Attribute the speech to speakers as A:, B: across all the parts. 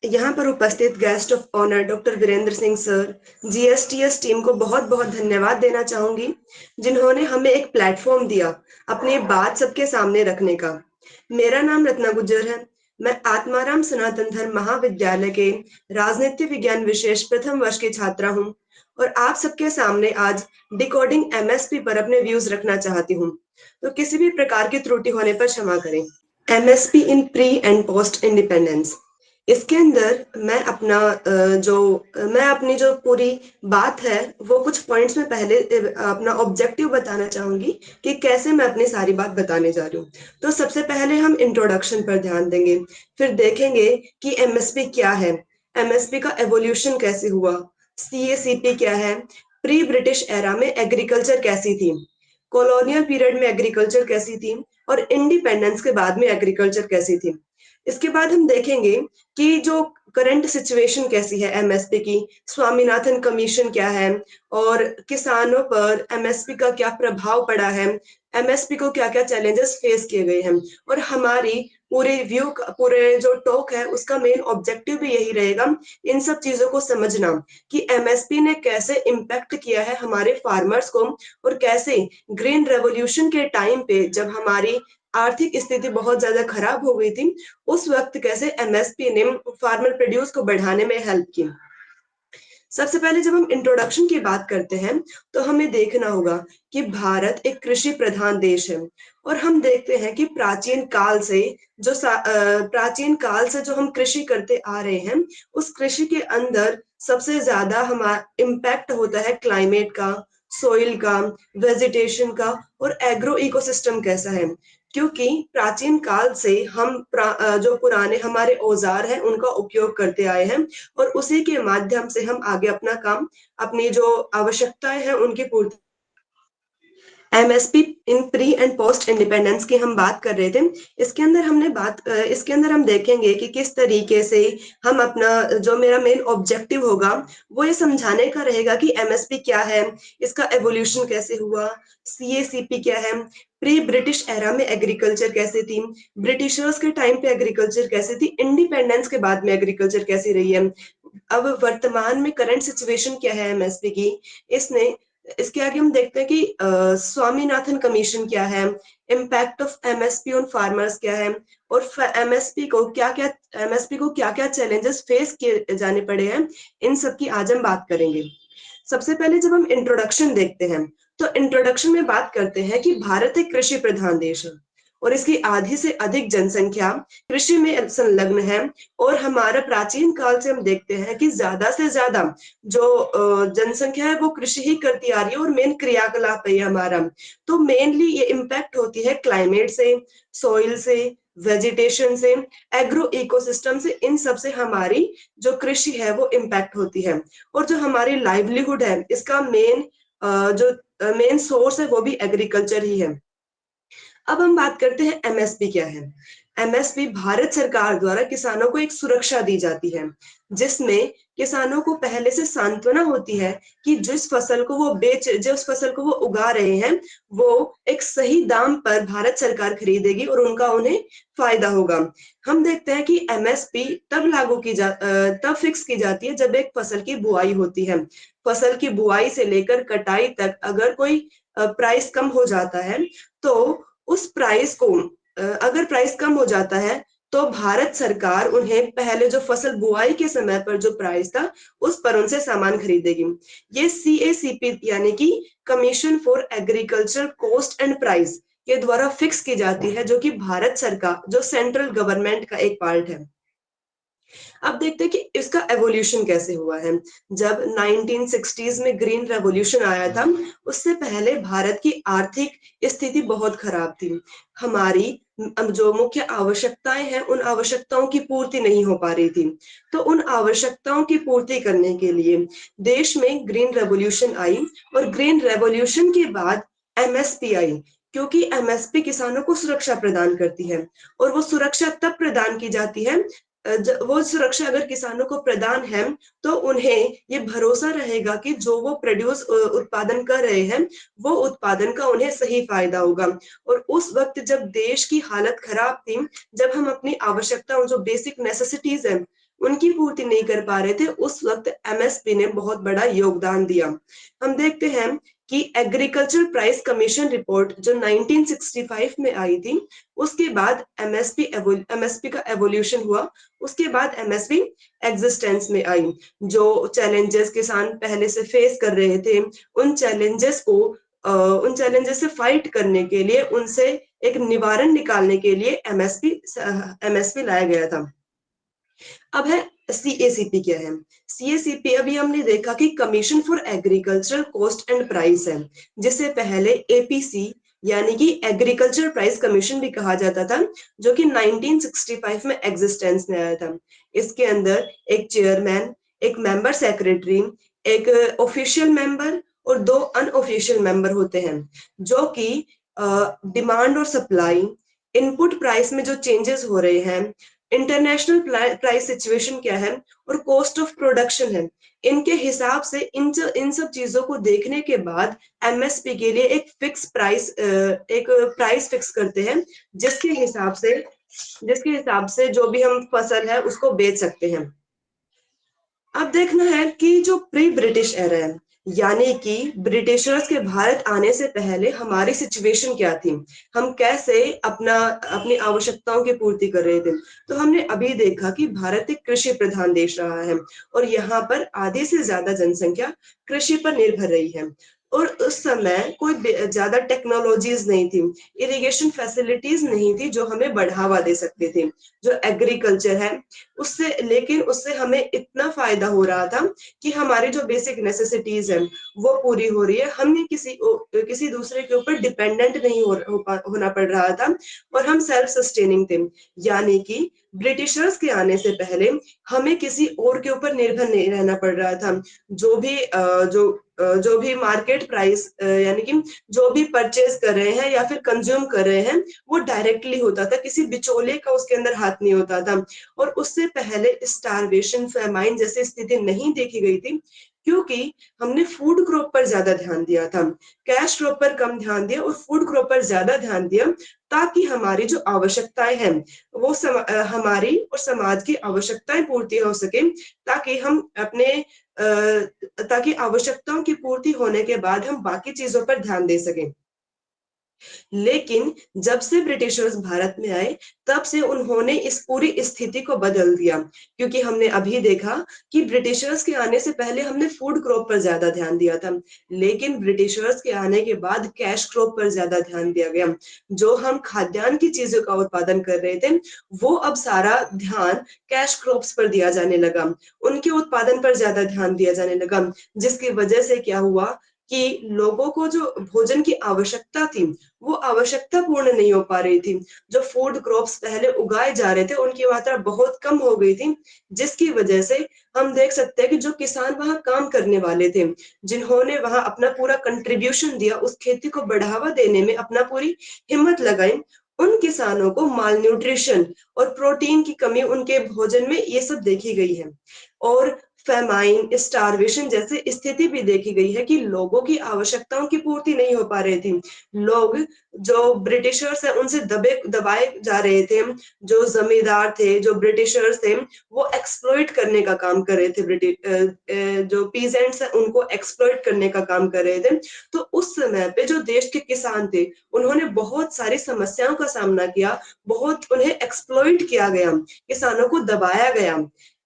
A: यहाँ पर उपस्थित guest of honour doctor Virendra Singh sir, GSTS team को बहुत बहुत धन्यवाद देना चाहूंगी, जिन्होंने हमें एक प्लेटफॉर्म दिया अपनी बात सबके सामने रखने का। मेरा नाम रत्ना गुज्जर है। मैं आत्माराम सनातन धर्म महाविद्यालय के राजनीति विज्ञान विशेष प्रथम वर्ष की छात्रा हूँ और आप सबके सामने आज डिकोडिंग एमएसपी पर अपने व्यूज रखना चाहती हूँ। तो किसी भी प्रकार की त्रुटि होने पर क्षमा करें। MSP in pre and post independence, इसके अंदर मैं अपनी जो पूरी बात है वो कुछ पॉइंट्स में पहले अपना ऑब्जेक्टिव बताना चाहूंगी कि कैसे मैं अपनी सारी बात बताने जा रही हूँ। तो सबसे पहले हम इंट्रोडक्शन पर ध्यान देंगे, फिर देखेंगे कि एमएसपी क्या है, एमएसपी का एवोल्यूशन कैसे हुआ, सीएसीपी क्या है, प्री ब्रिटिश एरा में एग्रीकल्चर कैसी थी, कॉलोनियल पीरियड में एग्रीकल्चर कैसी थी और इंडिपेंडेंस के बाद में एग्रीकल्चर कैसी थी। इसके बाद हम देखेंगे कि जो करंट सिचुएशन कैसी है एमएसपी की, स्वामीनाथन कमीशन क्या है और किसानों पर एमएसपी का क्या प्रभाव पड़ा है, एमएसपी को क्या क्या चैलेंजेस फेस किए गए हैं। और हमारी पूरे जो टॉक है उसका मेन ऑब्जेक्टिव भी यही रहेगा, इन सब चीजों को समझना कि एमएसपी ने कैसे इम्पैक्ट किया है हमारे फार्मर्स को और कैसे ग्रीन रेवोल्यूशन के टाइम पे जब हमारी आर्थिक स्थिति बहुत ज्यादा खराब हो गई थी, उस वक्त कैसे एमएसपी ने फार्मर प्रोड्यूस को बढ़ाने में हेल्प की। सबसे पहले जब हम इंट्रोडक्शन की बात करते हैं तो हमें देखना होगा कि भारत एक कृषि प्रधान देश है और हम देखते हैं कि प्राचीन काल से जो हम कृषि करते आ रहे हैं, उस कृषि के अंदर सबसे ज्यादा हमारा इम्पैक्ट होता है क्लाइमेट का, सोइल का, वेजिटेशन का और एग्रो इकोसिस्टम कैसा है। क्योंकि प्राचीन काल से जो पुराने हमारे औजार हैं उनका उपयोग करते आए हैं और उसी के माध्यम से हम आगे अपना काम, अपनी जो आवश्यकताएं हैं उनकी पूर्ति। MSP in pre and post independence की हम बात कर रहे थे। इसके अंदर हम देखेंगे कि किस तरीके से हम अपना, जो मेरा मेन ऑब्जेक्टिव होगा वो ये समझाने का रहेगा कि एमएसपी क्या है, इसका एवोल्यूशन कैसे हुआ, सीएसीपी क्या है, प्री ब्रिटिश एरा में एग्रीकल्चर कैसे थी, ब्रिटिशर्स के टाइम पे एग्रीकल्चर कैसी थी, इंडिपेंडेंस के बाद में एग्रीकल्चर कैसी रही है, अब वर्तमान में करंट सिचुएशन क्या है एमएसपी की। इसने इसके आगे हम देखते हैं कि स्वामीनाथन कमीशन क्या है, impact of MSP on farmers क्या है और एमएसपी को क्या क्या चैलेंजेस फेस किए जाने पड़े हैं, इन सब की आज हम बात करेंगे। सबसे पहले जब हम इंट्रोडक्शन देखते हैं तो इंट्रोडक्शन में बात करते हैं कि भारत एक कृषि प्रधान देश है और इसकी आधी से अधिक जनसंख्या कृषि में संलग्न है। और हमारा प्राचीन काल से हम देखते हैं कि ज्यादा से ज्यादा जो जनसंख्या है वो कृषि ही करती आ रही है और मेन क्रियाकलाप है हमारा। तो मेनली ये इम्पैक्ट होती है क्लाइमेट से, सॉइल से, वेजिटेशन से, एग्रो इकोसिस्टम से, इन सब से हमारी जो कृषि है वो इम्पैक्ट होती है। और जो हमारी लाइवलीहुड है इसका जो मेन सोर्स है वो भी एग्रीकल्चर ही है। अब हम बात करते हैं एमएसपी क्या है। एमएसपी भारत सरकार द्वारा किसानों को एक सुरक्षा दी जाती है, जिसमें किसानों को पहले से सांत्वना होती है कि जिस फसल को वो उगा रहे हैं वो एक सही दाम पर भारत सरकार खरीदेगी और उनका उन्हें फायदा होगा। हम देखते हैं कि एमएसपी तब फिक्स की जाती है जब एक फसल की बुआई होती है। फसल की बुआई से लेकर कटाई तक अगर कोई प्राइस कम हो जाता है तो उस प्राइस को अगर प्राइस कम हो जाता है तो भारत सरकार उन्हें पहले जो फसल बुआई के समय पर जो प्राइस था उस पर उनसे सामान खरीदेगी। ये सीएसीपी यानी कि commission for agriculture cost and price के द्वारा फिक्स की जाती है, जो कि भारत सरकार, जो सेंट्रल गवर्नमेंट का एक पार्ट है। अब देखते हैं कि इसका एवोल्यूशन कैसे हुआ है। जब 1960s में ग्रीन रेवोल्यूशन आया था, उससे पहले भारत की आर्थिक स्थिति बहुत खराब थी। हमारी जो मुख्य आवश्यकताएं हैं उन आवश्यकताओं की पूर्ति नहीं हो पा रही थी। तो उन आवश्यकताओं की पूर्ति करने के लिए देश में ग्रीन रेवोल्यूशन आई और ग्रीन रेवोल्यूशन के बाद एमएसपी आई, क्योंकि एमएसपी किसानों को सुरक्षा प्रदान करती है। और वो सुरक्षा तब प्रदान की जाती है, वो सुरक्षा अगर किसानों को प्रदान है तो उन्हें ये भरोसा रहेगा कि जो वो उत्पादन कर रहे हैं वो उत्पादन का उन्हें सही फायदा होगा। और उस वक्त जब देश की हालत खराब थी, जब हम अपनी आवश्यकताओं, जो बेसिक नेसेसिटीज है उनकी पूर्ति नहीं कर पा रहे थे, उस वक्त एमएसपी ने बहुत बड़ा योगदान दिया। हम देखते हैं कि एग्रीकल्चर प्राइस कमीशन रिपोर्ट जो 1965 में आई थी, उसके बाद एमएसपी का एवोल्यूशन हुआ, उसके बाद एमएसपी एग्जिस्टेंस में आई। जो चैलेंजेस किसान पहले से फेस कर रहे थे, उन चैलेंजेस से फाइट करने के लिए, उनसे एक निवारण निकालने के लिए एमएसपी लाया गया था। अब है सीएसीपी क्या है? सीएसीपी अभी हमने देखा कि commission for agricultural cost and price है, जिसे पहले एपीसी यानी कि एग्रीकल्चर प्राइस कमीशन भी कहा जाता था, जो कि 1965 में एग्जिस्टेंस में आया था। इसके अंदर एक चेयरमैन, एक मेंबर सेक्रेटरी, एक ऑफिशियल मेंबर और 2 अनऑफिशियल मेंबर होते हैं, जो कि डिमांड और सप्लाई, इनपुट प्राइस में जो चेंजेस हो रहे हैं, इंटरनेशनल प्राइस सिचुएशन क्या है और कॉस्ट ऑफ प्रोडक्शन है, इनके हिसाब से इन सब चीजों को देखने के बाद एमएसपी के लिए एक प्राइस फिक्स करते हैं, जिसके हिसाब से जो भी हम फसल है उसको बेच सकते हैं। अब देखना है कि जो प्री ब्रिटिश एरा है, यानी कि ब्रिटिशर्स के भारत आने से पहले हमारी सिचुएशन क्या थी, हम कैसे अपनी आवश्यकताओं की पूर्ति कर रहे थे। तो हमने अभी देखा कि भारत एक कृषि प्रधान देश रहा है और यहाँ पर आधे से ज्यादा जनसंख्या कृषि पर निर्भर रही है। और उस समय कोई ज्यादा टेक्नोलॉजीज नहीं थी, इरिगेशन फैसिलिटीज नहीं थी जो हमें बढ़ावा दे सकते थे। जो एग्रीकल्चर है उससे हमें इतना फायदा हो रहा था कि हमारी जो बेसिक नेसेसिटीज है वो पूरी हो रही है, हमें किसी दूसरे के ऊपर डिपेंडेंट नहीं होना पड़ रहा था और हम सेल्फ सस्टेनिंग थे। यानी कि ब्रिटिशर्स के आने से पहले हमें किसी और के ऊपर निर्भर नहीं रहना पड़ रहा था। जो भी मार्केट प्राइस यानी कि जो भी परचेज कर रहे हैं या फिर कंज्यूम कर रहे हैं, वो डायरेक्टली होता था, किसी बिचौले का उसके अंदर हाथ नहीं होता था। और उससे पहले स्टारवेशन, फेमाइन जैसी स्थिति नहीं देखी गई थी, क्योंकि हमने फूड क्रॉप पर ज्यादा ध्यान दिया था, कैश क्रॉप पर कम ध्यान दिया और फूड क्रॉप पर ज्यादा ध्यान दिया, ताकि हमारी जो आवश्यकताएं हैं वो हमारी और समाज की आवश्यकताएं पूर्ति हो सके, ताकि हम ताकि आवश्यकताओं की पूर्ति होने के बाद हम बाकी चीजों पर ध्यान दे सकें। लेकिन जब से ब्रिटिशर्स भारत में आए, तब से उन्होंने इस पूरी स्थिति को बदल दिया, क्योंकि हमने अभी देखा कि ब्रिटिशर्स के आने से पहले हमने फूड क्रॉप पर ज्यादा ध्यान दिया था, लेकिन ब्रिटिशर्स के आने के बाद कैश क्रॉप पर ज्यादा ध्यान दिया गया। जो हम खाद्यान्न की चीजों का उत्पादन कर रहे थे, वो अब सारा ध्यान कैश क्रॉप्स पर दिया जाने लगा, उनके उत्पादन पर ज्यादा ध्यान दिया जाने लगा, जिसकी वजह से क्या हुआ कि लोगों को जो भोजन की आवश्यकता थी, वो आवश्यकता पूर्ण नहीं हो पा रही थी। जो फूड क्रॉप्स पहले उगाए जा रहे थे, उनकी मात्रा बहुत कम हो गई थी, जिसकी वजह से हम देख सकते हैं कि जो किसान वहां काम करने वाले थे, जिन्होंने वहां अपना पूरा कंट्रीब्यूशन दिया, उस खेती को बढ़ावा देने में अपना पूरी हिम्मत लगाई, उन किसानों को माल न्यूट्रिशन और प्रोटीन की कमी उनके भोजन में ये सब देखी गई है। और फेमाइन, स्टारवेशन जैसे स्थिति भी देखी गई है कि लोगों की आवश्यकताओं की पूर्ति नहीं हो पा रही थी। लोग, जो ब्रिटिशर्स है, उनसे दबाए जा रहे थे। जो जमींदार थे, जो ब्रिटिशर्स थे, वो एक्सप्लॉइट करने का काम कर रहे थे, जो पीजेंट्स है उनको एक्सप्लॉइट करने का काम कर रहे थे। तो उस समय पे जो देश के किसान थे, उन्होंने बहुत सारी समस्याओं का सामना किया, बहुत उन्हें एक्सप्लॉइट किया गया, किसानों को दबाया गया।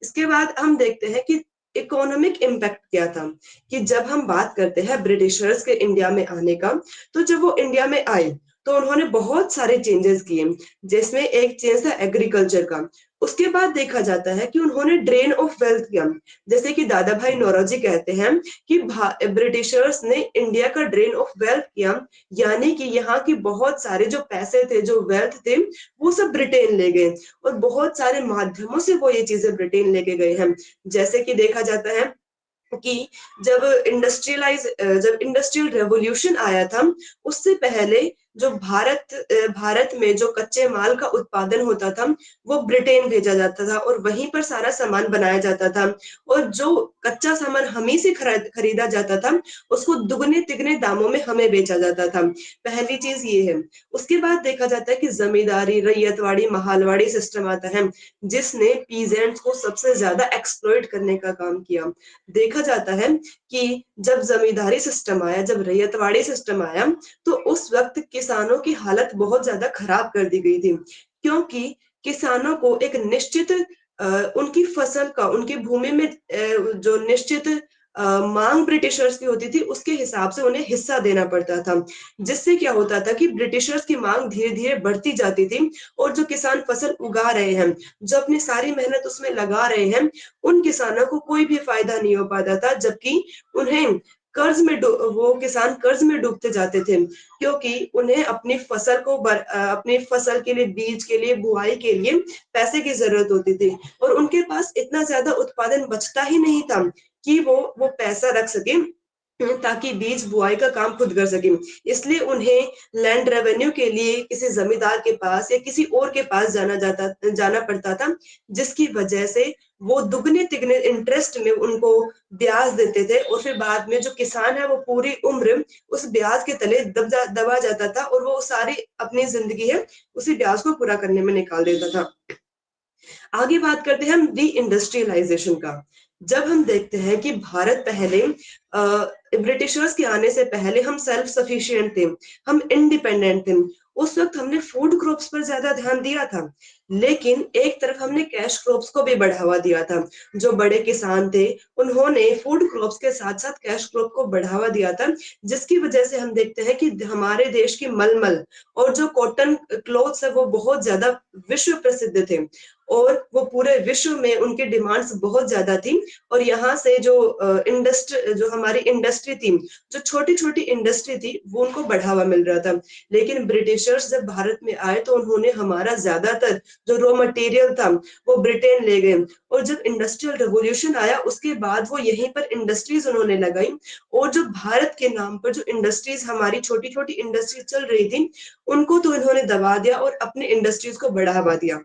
A: इसके बाद हम देखते हैं कि इकोनॉमिक इम्पैक्ट क्या था, कि जब हम बात करते हैं ब्रिटिशर्स के इंडिया में आने का, तो जब वो इंडिया में आए तो उन्होंने बहुत सारे चेंजेस किए, जिसमें एक चेंज था एग्रीकल्चर का। उसके बाद देखा जाता है कि उन्होंने ड्रेन ऑफ वेल्थ किया, जैसे कि दादा भाई नौरोजी कहते हैं कि ब्रिटिशर्स ने इंडिया का ड्रेन ऑफ वेल्थ किया, यानी कि यहाँ की बहुत सारे जो पैसे थे, जो वेल्थ थे, वो सब ब्रिटेन ले गए और बहुत सारे माध्यमों से वो ये चीजें ब्रिटेन लेके गए हैं। जैसे कि देखा जाता है कि जब इंडस्ट्रियल रेवोल्यूशन आया था, उससे पहले जो भारत में जो कच्चे माल का उत्पादन होता था वो ब्रिटेन भेजा जाता था और वहीं पर सारा सामान बनाया जाता था, और जो कच्चा सामान हमें से खरीदा जाता था उसको दुगने तिगने दामों में हमें बेचा जाता था। पहली चीज ये है। उसके बाद देखा जाता है कि जमींदारी, रैयतवाड़ी, महालवाड़ी सिस्टम आता है, जिसने पीजेंट्स को सबसे ज्यादा एक्सप्लॉइट करने का काम किया। देखा जाता है कि जब जमींदारी सिस्टम आया, जब रैयतवाड़ी सिस्टम आया, तो उस वक्त किसानों की हालत बहुत ज्यादा खराब कर दी गई थी, क्योंकि किसानों को एक निश्चित उनकी फसल का, उनकी भूमि में जो निश्चित मांग ब्रिटिशर्स की होती थी उसके हिसाब से उन्हें हिस्सा देना पड़ता था, जिससे क्या होता था कि ब्रिटिशर्स की मांग धीरे धीरे बढ़ती जाती थी, और जो किसान फसल उगा रहे हैं, जो अपनी सारी मेहनत उसमें लगा रहे हैं, उन किसानों को कोई भी फायदा नहीं हो पाता था, जबकि उन्हें वो किसान कर्ज में डूबते जाते थे, क्योंकि उन्हें अपनी फसल को अपनी फसल के लिए, बीज के लिए, बुआई के लिए पैसे की जरूरत होती थी, और उनके पास इतना ज्यादा उत्पादन बचता ही नहीं था कि वो पैसा रख सके ताकि बीज बुआई का काम खुद कर सके। इसलिए उन्हें लैंड रेवेन्यू के लिए किसी जमींदार के पास या किसी और के पास जाना पड़ता था, जिसकी वजह से वो दुगने तिगने इंटरेस्ट में उनको ब्याज देते थे, और फिर बाद में जो किसान है वो पूरी उम्र उस ब्याज के तले दबा जाता था, और वो सारी अपनी जिंदगी है उसी ब्याज को पूरा करने में निकाल देता था। आगे बात करते हैं हम री इंडस्ट्रियलाइजेशन का। जब हम देखते हैं कि भारत पहले ब्रिटिशर्स के आने से पहले हम सेल्फ सफिशिएंट थे, हम इंडिपेंडेंट थे, उस वक्त हमने फूड क्रॉप्स पर ज्यादा ध्यान दिया था, लेकिन एक तरफ हमने कैश क्रॉप्स को भी बढ़ावा दिया था। जो बड़े किसान थे उन्होंने फूड क्रॉप्स के साथ साथ कैश क्रॉप को बढ़ावा दिया था, जिसकी वजह से हम देखते हैं कि हमारे देश की मलमल और जो कॉटन क्लॉथ्स है वो बहुत ज्यादा विश्व प्रसिद्ध थे, और वो पूरे विश्व में उनकी डिमांड्स बहुत ज्यादा थी। और यहाँ से जो हमारी इंडस्ट्री थी, जो छोटी छोटी इंडस्ट्री थी, वो उनको बढ़ावा मिल रहा था। लेकिन ब्रिटिशर्स जब भारत में आए तो उन्होंने हमारा ज्यादातर जो रॉ मटेरियल था वो ब्रिटेन ले गए, और जब इंडस्ट्रियल रेवोल्यूशन आया उसके बाद वो यहीं पर इंडस्ट्रीज उन्होंने लगाई, और जो भारत के नाम पर जो इंडस्ट्रीज, हमारी छोटी छोटी इंडस्ट्रीज चल रही थी, उनको तो इन्होंने दबा दिया और अपनी इंडस्ट्रीज को बढ़ावा दिया।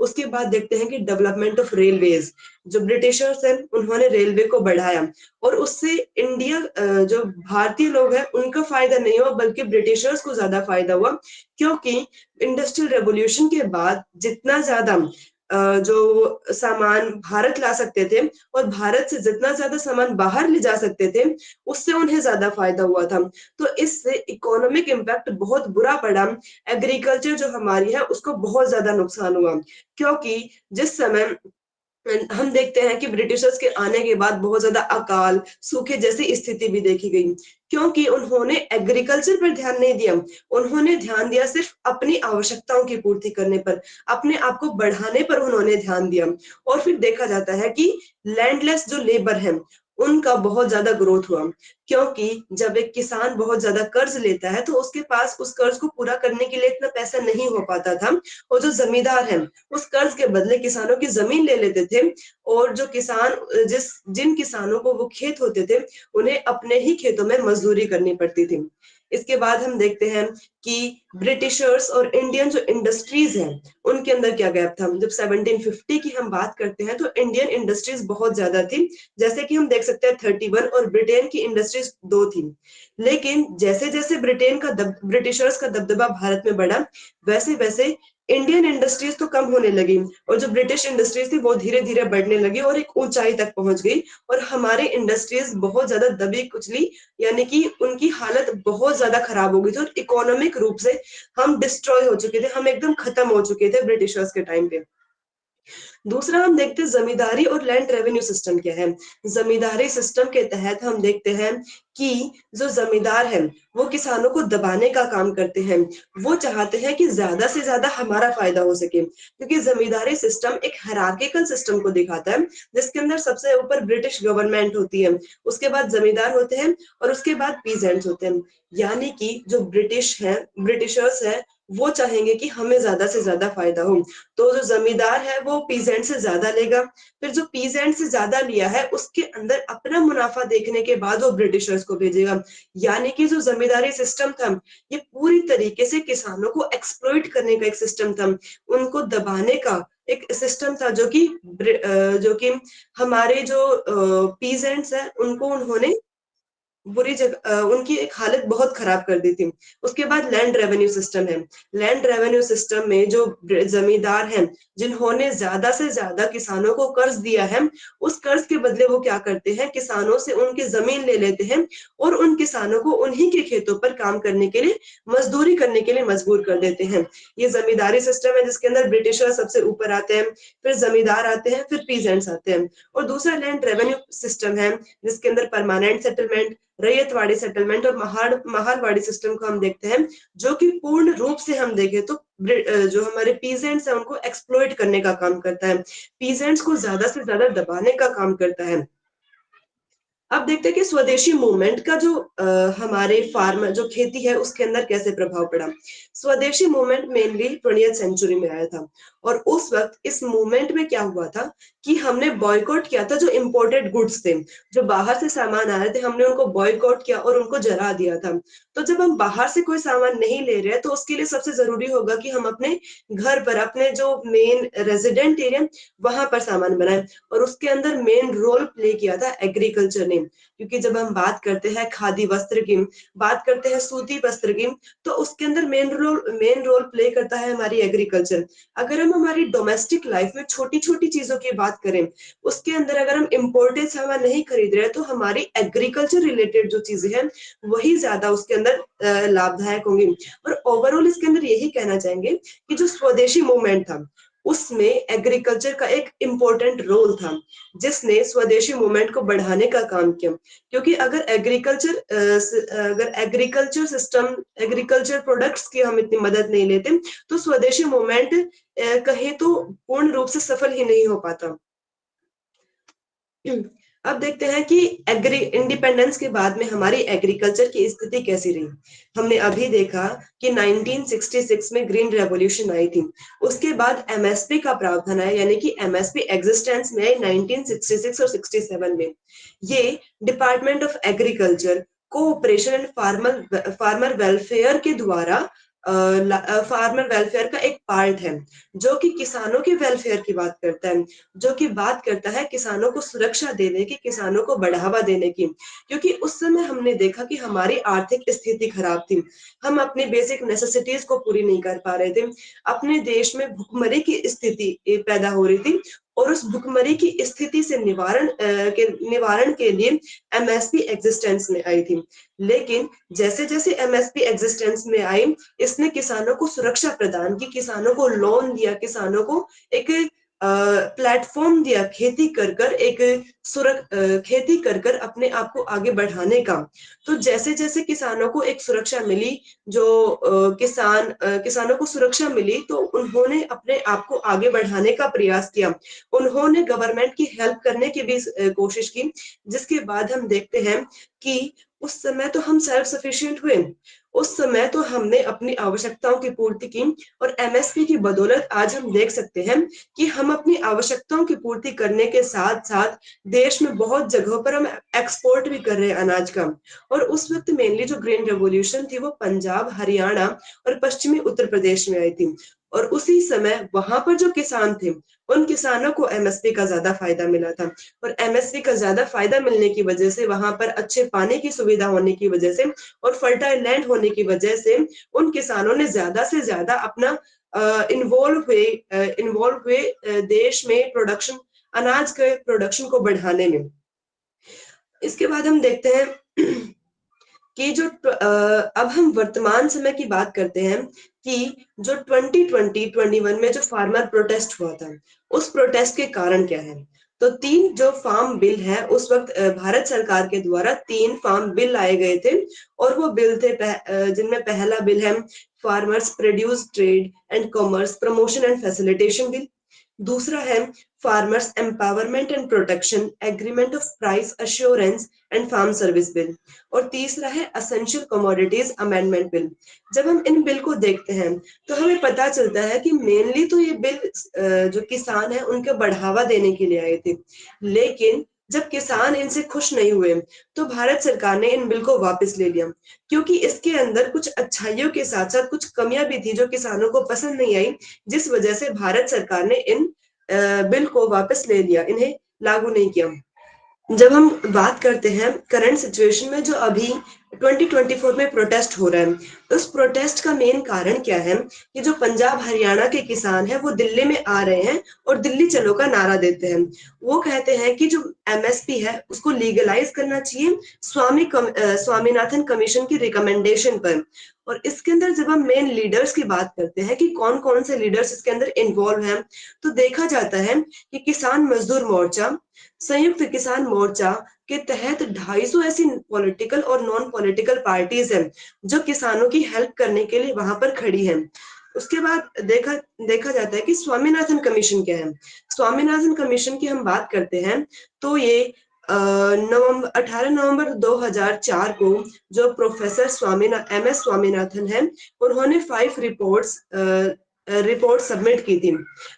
A: उसके बाद देखते हैं कि डेवलपमेंट ऑफ रेलवेज। जो ब्रिटिशर्स हैं उन्होंने रेलवे को बढ़ाया, और उससे जो भारतीय लोग हैं उनका फायदा नहीं हुआ, बल्कि ब्रिटिशर्स को ज्यादा फायदा हुआ, क्योंकि इंडस्ट्रियल रेवोल्यूशन के बाद जितना ज्यादा जो सामान भारत ला सकते थे और भारत से जितना ज्यादा सामान बाहर ले जा सकते थे, उससे उन्हें ज्यादा फायदा हुआ था। तो इससे इकोनॉमिक इम्पैक्ट बहुत बुरा पड़ा। एग्रीकल्चर जो हमारी है उसको बहुत ज्यादा नुकसान हुआ, क्योंकि जिस समय हम देखते हैं कि ब्रिटिशर्स के आने के बाद बहुत ज्यादा अकाल, सूखे जैसी स्थिति भी देखी गई, क्योंकि उन्होंने एग्रीकल्चर पर ध्यान नहीं दिया। उन्होंने ध्यान दिया सिर्फ अपनी आवश्यकताओं की पूर्ति करने पर, अपने आप को बढ़ाने पर उन्होंने ध्यान दिया। और फिर देखा जाता है कि लैंडलेस जो लेबर है उनका बहुत ज्यादा ग्रोथ हुआ, क्योंकि जब एक किसान बहुत ज्यादा कर्ज लेता है तो उसके पास उस कर्ज को पूरा करने के लिए इतना पैसा नहीं हो पाता था, और जो जमींदार है उस कर्ज के बदले किसानों की जमीन ले लेते थे, और जो किसान जिन किसानों को वो खेत होते थे उन्हें अपने ही खेतों में मजदूरी करनी पड़ती थी। इसके बाद हम देखते हैं कि ब्रिटिशर्स और इंडियन जो इंडस्ट्रीज हैं उनके अंदर क्या गैप था। जब 1750 की हम बात करते हैं तो इंडियन इंडस्ट्रीज बहुत ज्यादा थी, जैसे कि हम देख सकते हैं 31, और ब्रिटेन की इंडस्ट्रीज 2 थी। लेकिन जैसे जैसे ब्रिटिशर्स का दबदबा भारत में बढ़ा, वैसे वैसे इंडियन इंडस्ट्रीज तो कम होने लगी, और जो ब्रिटिश इंडस्ट्रीज थी वो धीरे धीरे बढ़ने लगी और एक ऊंचाई तक पहुंच गई, और हमारे इंडस्ट्रीज बहुत ज्यादा दबी कुचली, यानी कि उनकी हालत बहुत ज्यादा खराब हो गई थी, और इकोनॉमिक रूप से हम डिस्ट्रॉय हो चुके थे, हम एकदम खत्म हो चुके थे ब्रिटिशर्स के टाइम पे। दूसरा हम देखते हैं जमींदारी और लैंड रेवेन्यू सिस्टम क्या है। जमींदारी सिस्टम के तहत हम देखते हैं कि जो जमींदार है वो किसानों को दबाने का काम करते हैं। वो चाहते हैं कि ज्यादा से ज्यादा हमारा फायदा हो सके, क्योंकि जमींदारी सिस्टम एक हायरार्किकल सिस्टम को दिखाता है, जिसके अंदर सबसे ऊपर ब्रिटिश गवर्नमेंट होती है, उसके बाद जमींदार होते हैं, और उसके बाद पीजेंट्स होते हैं। यानी कि जो ब्रिटिशर्स है वो चाहेंगे कि हमें ज्यादा से ज्यादा फायदा हो, तो जो जमींदार है वो पीजेंट से ज्यादा लेगा, फिर जो पीजेंट से ज्यादा लिया है उसके अंदर अपना मुनाफा देखने के बाद वो ब्रिटिशर्स को भेजेगा। यानी कि जो जमींदारी सिस्टम था, ये पूरी तरीके से किसानों को एक्सप्लॉइट करने का एक सिस्टम था, उनको दबाने का एक सिस्टम था, जो कि हमारे जो पीजेंट्स हैं उनको उन्होंने उनकी एक हालत बहुत खराब कर दी थी। उसके बाद लैंड रेवेन्यू सिस्टम है। लैंड रेवेन्यू सिस्टम में जो जमींदार हैं, जिन्होंने ज्यादा से ज्यादा किसानों को कर्ज दिया है, उस कर्ज के बदले वो क्या करते हैं, किसानों से उनकी जमीन ले लेते हैं और उन किसानों को उन्हीं के खेतों पर काम करने के लिए, मजदूरी करने के लिए मजबूर कर देते हैं। ये जमींदारी सिस्टम है जिसके अंदर ब्रिटिशर सबसे ऊपर आते हैं, फिर जमींदार आते हैं, फिर पीजेंट्स आते हैं। और दूसरा लैंड रेवेन्यू सिस्टम है जिसके अंदर परमानेंट सेटलमेंट, रैयतवाड़ी सेटलमेंट और महारवाड़ी सिस्टम को हम देखते हैं, जो कि पूर्ण रूप से हम देखें तो जो हमारे पीजेंट्स हैं उनको एक्सप्लॉइट करने का काम करता है, पीजेंट्स को ज्यादा से ज्यादा दबाने का काम करता है। अब देखते हैं कि स्वदेशी मूवमेंट का जो हमारे फार्मर जो खेती है उसके अंदर कैसे प्रभाव पड़ा। स्वदेशी मूवमेंट मेनली 20th सेंचुरी में आया था, और उस वक्त इस मूवमेंट में क्या हुआ था कि हमने बॉयकॉट किया था जो इंपोर्टेड गुड्स थे, जो बाहर से सामान आ रहे थे, हमने उनको बॉयकॉट किया और उनको जला दिया था। तो जब हम बाहर से कोई सामान नहीं ले रहे हैं तो उसके लिए सबसे जरूरी होगा कि हम अपने घर पर, अपने जो मेन रेजिडेंट एरिया वहां पर सामान बनाएं, और उसके अंदर मेन रोल प्ले किया था एग्रीकल्चर ने। क्योंकि जब हम बात करते हैं खादी वस्त्र की, बात करते हैं सूती वस्त्र की, तो उसके अंदर मेन रोल प्ले करता है हमारी एग्रीकल्चर। अगर हम हमारी डोमेस्टिक लाइफ में छोटी छोटी चीजों की बात करें, उसके अंदर अगर हम इम्पोर्टेड सामान नहीं खरीद रहे तो हमारी एग्रीकल्चर रिलेटेड जो चीजें हैं वही ज्यादा उसके अंदर लाभदायक होंगी। और ओवरऑल इसके अंदर यही कहना चाहेंगे कि जो स्वदेशी मूवमेंट था उसमें एग्रीकल्चर का एक इम्पोर्टेंट रोल था, जिसने स्वदेशी मूवमेंट को बढ़ाने का काम किया। क्योंकि अगर एग्रीकल्चर सिस्टम, एग्रीकल्चर प्रोडक्ट्स की हम इतनी मदद नहीं लेते तो स्वदेशी मूवमेंट कहें तो पूर्ण रूप से सफल ही नहीं हो पाता। अब देखते हैं कि एग्री इंडिपेंडेंस के बाद में हमारी एग्रीकल्चर की स्थिति कैसी रही। हमने अभी देखा कि 1966 में ग्रीन रेवोल्यूशन आई थी, उसके बाद एमएसपी का प्रावधान आया, यानी कि एमएसपी एग्जिस्टेंस में आई 1966 और 67 में। ये department of agriculture, cooperation and farmer welfare के द्वारा फार्मर वेलफेयर का एक पार्ट है, जो कि किसानों के वेलफेयर की बात करता है, जो कि बात करता है किसानों को सुरक्षा देने की, किसानों को बढ़ावा देने की। क्योंकि उस समय हमने देखा कि हमारी आर्थिक स्थिति खराब थी, हम अपनी बेसिक नेसेसिटीज को पूरी नहीं कर पा रहे थे, अपने देश में भुखमरी की स्थिति पैदा हो रही थी, और उस भुखमरी की स्थिति से निवारण के लिए एमएसपी एग्जिस्टेंस में आई थी। लेकिन जैसे जैसे एमएसपी एग्जिस्टेंस में आई, इसने किसानों को सुरक्षा प्रदान की, किसानों को लोन दिया, किसानों को एक प्लेटफॉर्म दिया खेती कर कर अपने आप को आगे बढ़ाने का। तो जैसे जैसे किसानों को एक सुरक्षा मिली, किसानों को सुरक्षा मिली, तो उन्होंने अपने आप को आगे बढ़ाने का प्रयास किया, उन्होंने गवर्नमेंट की हेल्प करने की भी कोशिश की। जिसके बाद हम देखते हैं कि उस समय तो हम सेल्फ सफिशिएंट हुए, उस समय तो हमने अपनी आवश्यकताओं की पूर्ति की, और एमएसपी की बदौलत आज हम देख सकते हैं कि हम अपनी आवश्यकताओं की पूर्ति करने के साथ साथ देश में बहुत जगहों पर हम एक्सपोर्ट भी कर रहे हैं अनाज का। और उस वक्त मेनली जो ग्रीन रेवोल्यूशन थी वो पंजाब, हरियाणा और पश्चिमी उत्तर प्रदेश में आई थी, और उसी समय वहां पर जो किसान थे उन किसानों को एमएसपी का ज्यादा फायदा मिला था। और एमएसपी का ज्यादा फायदा मिलने की वजह से, वहां पर अच्छे पानी की सुविधा होने की वजह से और फर्टाइल लैंड होने की वजह से उन किसानों ने ज्यादा से ज्यादा अपना इन्वॉल्व हुए देश में प्रोडक्शन, अनाज के प्रोडक्शन को बढ़ाने में। इसके बाद हम देखते हैं कि अब हम वर्तमान समय की बात करते हैं कि जो 2020-21 में जो फार्मर प्रोटेस्ट हुआ था, उस प्रोटेस्ट के कारण क्या है। तो 3 जो फार्म बिल है, उस वक्त भारत सरकार के द्वारा 3 फार्म बिल लाए गए थे, और वो बिल थे जिनमें पहला बिल है farmers produce trade and commerce promotion and facilitation bill, दूसरा है farmers empowerment and protection agreement of price assurance and farm service bill, और तीसरा है असेंशियल कमोडिटीज अमेंडमेंट बिल। जब हम इन बिल को देखते हैं तो हमें पता चलता है कि मेनली तो ये बिल जो किसान है उनके बढ़ावा देने के लिए आए थे, लेकिन जब किसान इनसे खुश नहीं हुए, तो भारत सरकार ने इन बिल को वापस ले लिया, क्योंकि इसके अंदर कुछ अच्छाइयों के साथ-साथ कुछ कमियाँ भी थी जो किसानों को पसंद नहीं आई, जिस वजह से भारत सरकार ने इन बिल को वापस ले लिया, इन्हें लागू नहीं किया। जब हम बात करते हैं करंट सिचुएशन में जो अभी 2024 में प्रोटेस्ट हो रहा है, उस प्रोटेस्ट का मेन कारण क्या है कि जो पंजाब हरियाणा के किसान हैं वो दिल्ली में आ रहे हैं और दिल्ली चलो का नारा देते हैं। वो कहते हैं कि जो एमएसपी है उसको लीगलाइज करना चाहिए स्वामीनाथन कमीशन की रिकमेंडेशन पर। और इसके अंदर जब हम मेन लीडर्स की बात करते हैं कि कौन-कौन से लीडर्स इसके अंदर इन्वॉल्व हैं, तो देखा जाता है कि किसान मजदूर मोर्चा, संयुक्त किसान मोर्चा के तहत 250 ऐसी पॉलिटिकल और नॉन पॉलिटिकल पार्टीज हैं जो किसानों की हेल्प करने के लिए वहां पर खड़ी हैं। उसके बाद देखा देखा जाता है कि स्वामीनाथन कमीशन क्या है। स्वामीनाथन कमीशन की हम बात करते हैं तो ये 18 नवंबर 2004 को जो प्रोफेसर एम एस स्वामीनाथन है, उन्होंने 5 रिपोर्ट सबमिट की थी।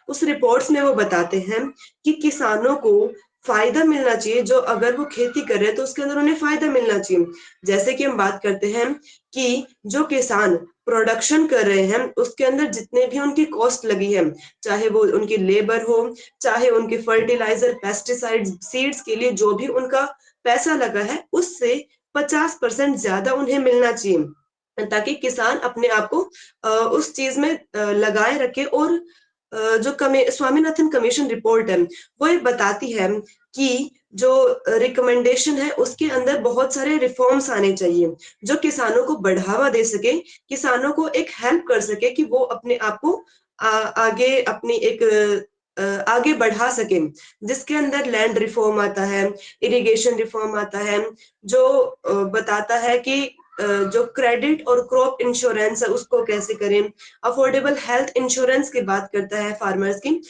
A: उस रिपोर्ट्स में वो बताते हैं कि किसानों को फायदा मिलना चाहिए, जो अगर वो खेती कर रहे हैं तो उसके अंदर उन्हें फायदा मिलना चाहिए। जैसे कि हम बात करते हैं कि जो किसान प्रोडक्शन कर रहे हैं उसके अंदर जितने भी उनकी कॉस्ट लगी है, चाहे वो उनकी लेबर हो, चाहे उनके फर्टिलाइजर, पेस्टिसाइड्स, सीड्स के लिए जो भी उनका पैसा लगा है, उससे 50% ज्यादा उन्हें मिलना चाहिए, ताकि किसान अपने आप को उस चीज में लगाए रखे। और जो स्वामीनाथन कमीशन रिपोर्ट है वो ये बताती है कि जो रिकमेंडेशन है उसके अंदर बहुत सारे रिफॉर्म्स आने चाहिए जो किसानों को बढ़ावा दे सके, किसानों को एक हेल्प कर सके कि वो अपने आप को आगे अपनी एक आगे बढ़ा सके, जिसके अंदर लैंड रिफॉर्म आता है, इरिगेशन रिफॉर्म आता है, जो बताता है कि जो क्रेडिट और क्रॉप इंश्योरेंस है उसको कैसे करें, अफोर्डेबल हेल्थ इंश्योरेंस की बात करता है फार्मर्स की।